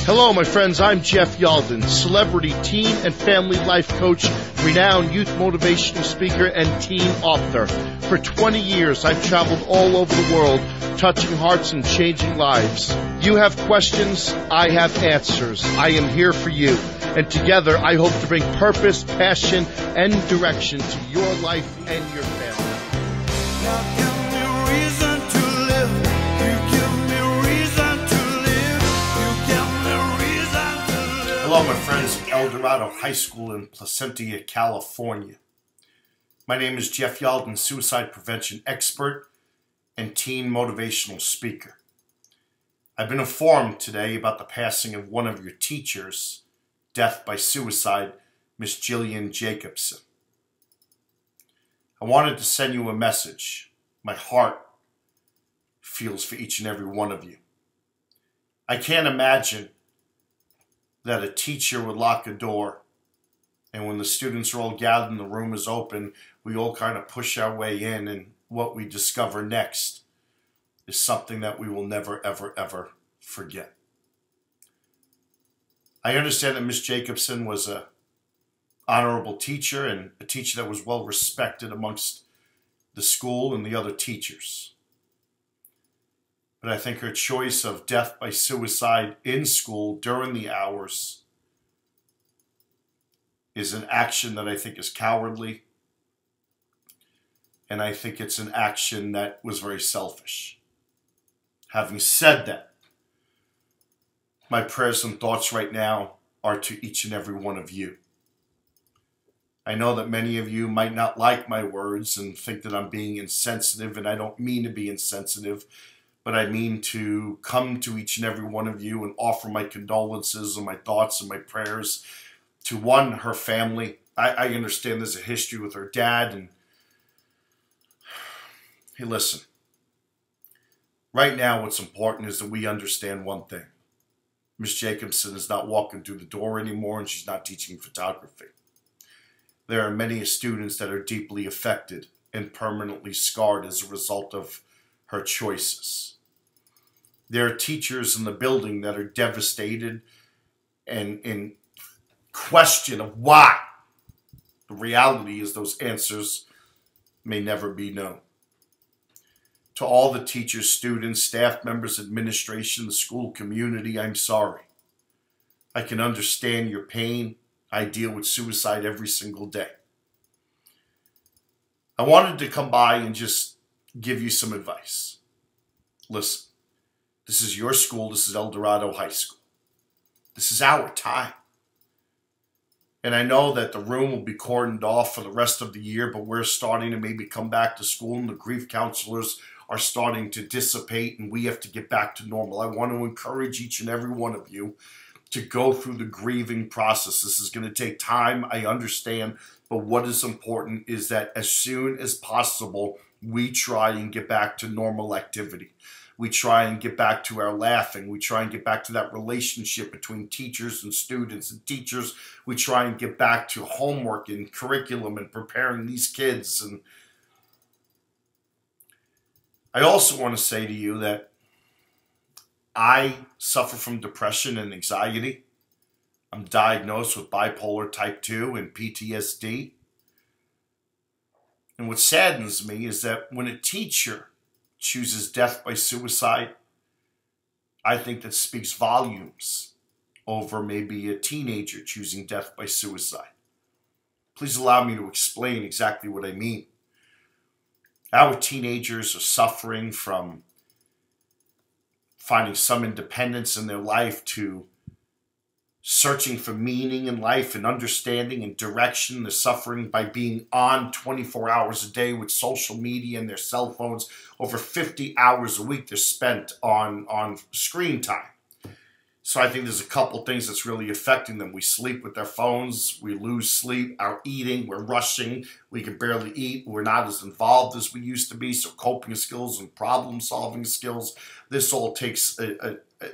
Hello, my friends. I'm Jeff Yalden, celebrity teen and family life coach, renowned youth motivational speaker, and teen author. For 20 years, I've traveled all over the world, touching hearts and changing lives. You have questions, I have answers. I am here for you. And together, I hope to bring purpose, passion, and direction to your life and your family. Now give me reason to live. You give me reason to live. You give me reason to live. Hello, my friends at Dorado High School in Placentia, California. My name is Jeff Yalden, suicide prevention expert and teen motivational speaker. I've been informed today about the passing of one of your teachers, death by suicide, Miss Jillian Jacobson. I wanted to send you a message. My heart feels for each and every one of you. I can't imagine that a teacher would lock a door, and when the students are all gathered and the room is open, we all kind of push our way in, and what we discover next is something that we will never, ever, ever forget. I understand that Miss Jacobson was an honorable teacher and a teacher that was well respected amongst the school and the other teachers. But I think her choice of death by suicide in school during the hours is an action that I think is cowardly, and I think it's an action that was very selfish. Having said that, my prayers and thoughts right now are to each and every one of you. I know that many of you might not like my words and think that I'm being insensitive, and I don't mean to be insensitive, but I mean to come to each and every one of you and offer my condolences and my thoughts and my prayers to one, her family. I understand there's a history with her dad, and hey, listen, right now what's important is that we understand one thing. Miss Jacobson is not walking through the door anymore, and she's not teaching photography. There are many students that are deeply affected and permanently scarred as a result of her choices. There are teachers in the building that are devastated and in question of why. The reality is those answers may never be known. To all the teachers, students, staff members, administration, the school community, I'm sorry. I can understand your pain. I deal with suicide every single day. I wanted to come by and just give you some advice. Listen, this is your school. This is Dorado High School. This is our time. And I know that the room will be cordoned off for the rest of the year, but we're starting to maybe come back to school, and the grief counselors are starting to dissipate, and we have to get back to normal. I want to encourage each and every one of you to go through the grieving process. This is going to take time, I understand, but what is important is that as soon as possible, we try and get back to normal activity. We try and get back to our laughing. We try and get back to that relationship between teachers and students and teachers. We try and get back to homework and curriculum and preparing these kids. And I also want to say to you that I suffer from depression and anxiety. I'm diagnosed with bipolar type 2 and PTSD. And what saddens me is that when a teacher chooses death by suicide, I think that speaks volumes over maybe a teenager choosing death by suicide. Please allow me to explain exactly what I mean. Our teenagers are suffering from finding some independence in their life to searching for meaning in life and understanding and direction. They're suffering by being on 24 hours a day with social media and their cell phones. Over 50 hours a week they're spent on screen time. So I think there's a couple things that's really affecting them. We sleep with their phones. We lose sleep. Our eating, we're rushing. We can barely eat. We're not as involved as we used to be. So coping skills and problem-solving skills, this all takes,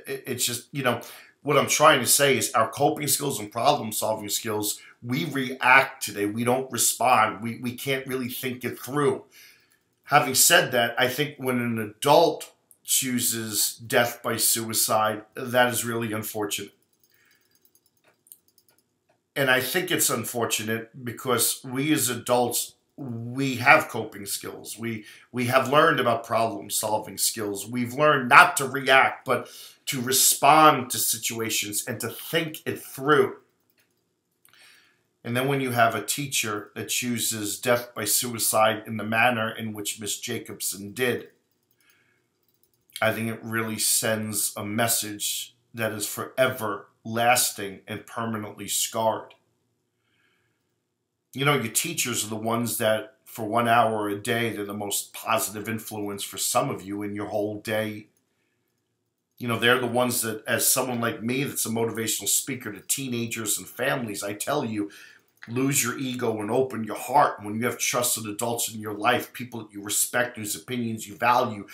it's just, you know, what I'm trying to say is our coping skills and problem-solving skills, we react today. We don't respond. We can't really think it through. Having said that, I think when an adult chooses death by suicide, that is really unfortunate. And I think it's unfortunate because we as adults, we have coping skills. We have learned about problem solving skills. We've learned not to react, but to respond to situations and to think it through. And then when you have a teacher that chooses death by suicide in the manner in which Miss Jacobson did, I think it really sends a message that is forever lasting and permanently scarred. You know, your teachers are the ones that for 1 hour a day, they're the most positive influence for some of you in your whole day. You know, they're the ones that, as someone like me that's a motivational speaker to teenagers and families, I tell you, lose your ego and open your heart. When you have trusted adults in your life, people that you respect, whose opinions you value,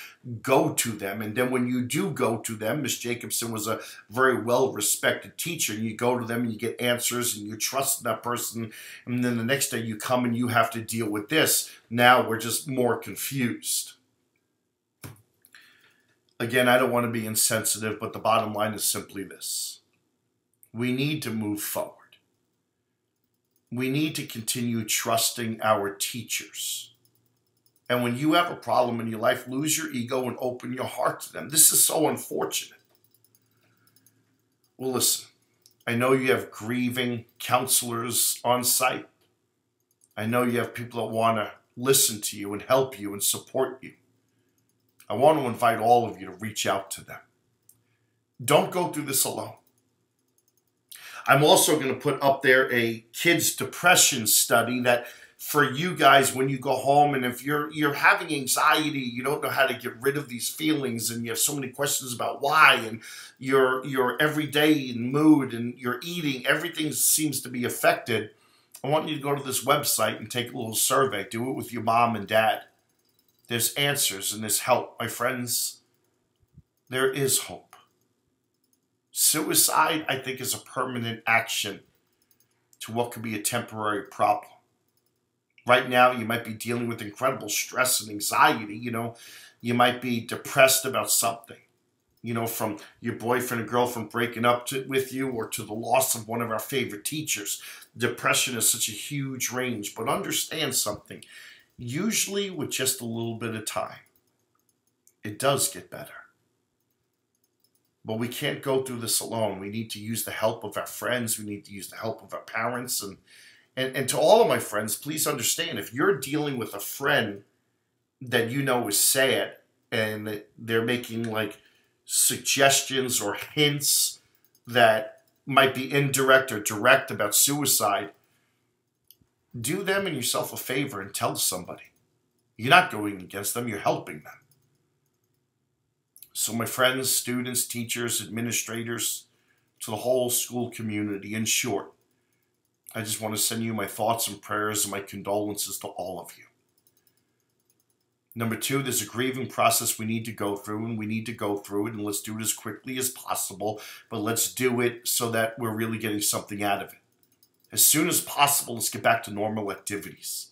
go to them. And then when you do go to them, Miss Jacobson was a very well-respected teacher, and you go to them and you get answers and you trust that person. And then the next day you come and you have to deal with this. Now we're just more confused. Again, I don't want to be insensitive, but the bottom line is simply this. We need to move forward. We need to continue trusting our teachers. And when you have a problem in your life, lose your ego and open your heart to them. This is so unfortunate. Well, listen, I know you have grieving counselors on site. I know you have people that want to listen to you and help you and support you. I want to invite all of you to reach out to them. Don't go through this alone. I'm also going to put up there a kids' depression study that for you guys, when you go home, and if you're having anxiety, you don't know how to get rid of these feelings, and you have so many questions about why, and your everyday mood and your eating, everything seems to be affected, I want you to go to this website and take a little survey. Do it with your mom and dad. There's answers and there's help. My friends, there is hope. Suicide, I think, is a permanent action to what could be a temporary problem. Right now, you might be dealing with incredible stress and anxiety. You know, you might be depressed about something, you know, from your boyfriend or girlfriend breaking up with you, or to the loss of one of our favorite teachers. Depression is such a huge range, but understand something. Usually with just a little bit of time, it does get better. But we can't go through this alone. We need to use the help of our friends. We need to use the help of our parents. And to all of my friends, please understand, if you're dealing with a friend that you know is sad and they're making like suggestions or hints that might be indirect or direct about suicide, do them and yourself a favor and tell somebody. You're not going against them, you're helping them. So my friends, students, teachers, administrators, to the whole school community, in short, I just want to send you my thoughts and prayers and my condolences to all of you. Number two, there's a grieving process we need to go through, and we need to go through it, and let's do it as quickly as possible, but let's do it so that we're really getting something out of it. As soon as possible, let's get back to normal activities.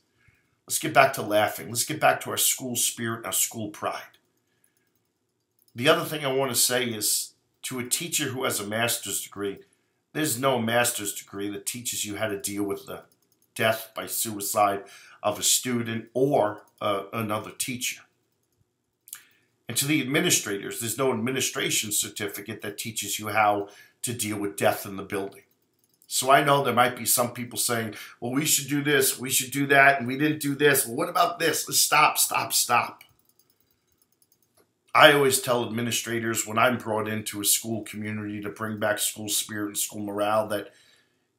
Let's get back to laughing. Let's get back to our school spirit and our school pride. The other thing I want to say is, to a teacher who has a master's degree, there's no master's degree that teaches you how to deal with the death by suicide of a student or another teacher. And to the administrators, there's no administration certificate that teaches you how to deal with death in the building. So I know there might be some people saying, well, we should do this, we should do that, and we didn't do this. Well, what about this? Let's stop. I always tell administrators when I'm brought into a school community to bring back school spirit and school morale that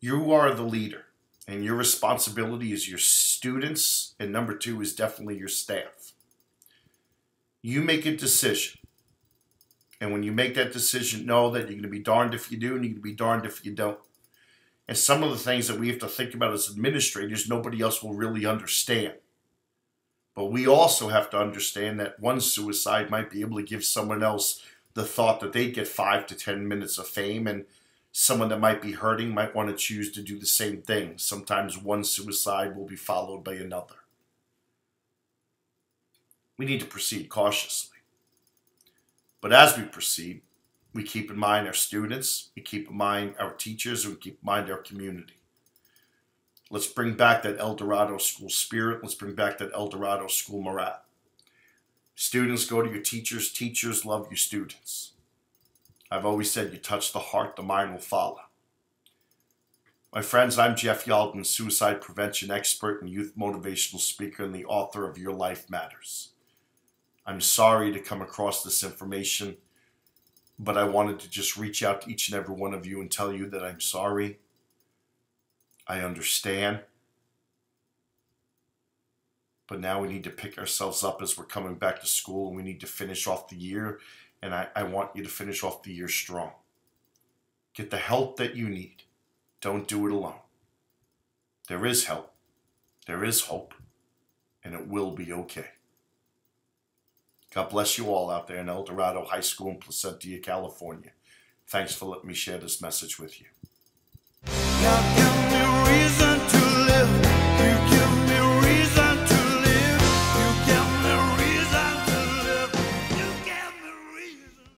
you are the leader, and your responsibility is your students, and number two is definitely your staff. You make a decision, and when you make that decision, know that you're going to be darned if you do, and you're going to be darned if you don't. And some of the things that we have to think about as administrators, nobody else will really understand. But we also have to understand that one suicide might be able to give someone else the thought that they get 5 to 10 minutes of fame, and someone that might be hurting might want to choose to do the same thing. Sometimes one suicide will be followed by another. We need to proceed cautiously. But as we proceed, we keep in mind our students, we keep in mind our teachers, and we keep in mind our community. Let's bring back that El Dorado school spirit. Let's bring back that El Dorado school morale. Students, go to your teachers. Teachers, love your students. I've always said you touch the heart, the mind will follow. My friends, I'm Jeff Yalden, suicide prevention expert and youth motivational speaker and the author of Your Life Matters. I'm sorry to come across this information, but I wanted to just reach out to each and every one of you and tell you that I'm sorry. I understand. But now we need to pick ourselves up as we're coming back to school, and we need to finish off the year. And I want you to finish off the year strong. Get the help that you need. Don't do it alone. There is help. There is hope. And it will be okay. God bless you all out there in El Dorado High School in Placentia, California. Thanks for letting me share this message with you.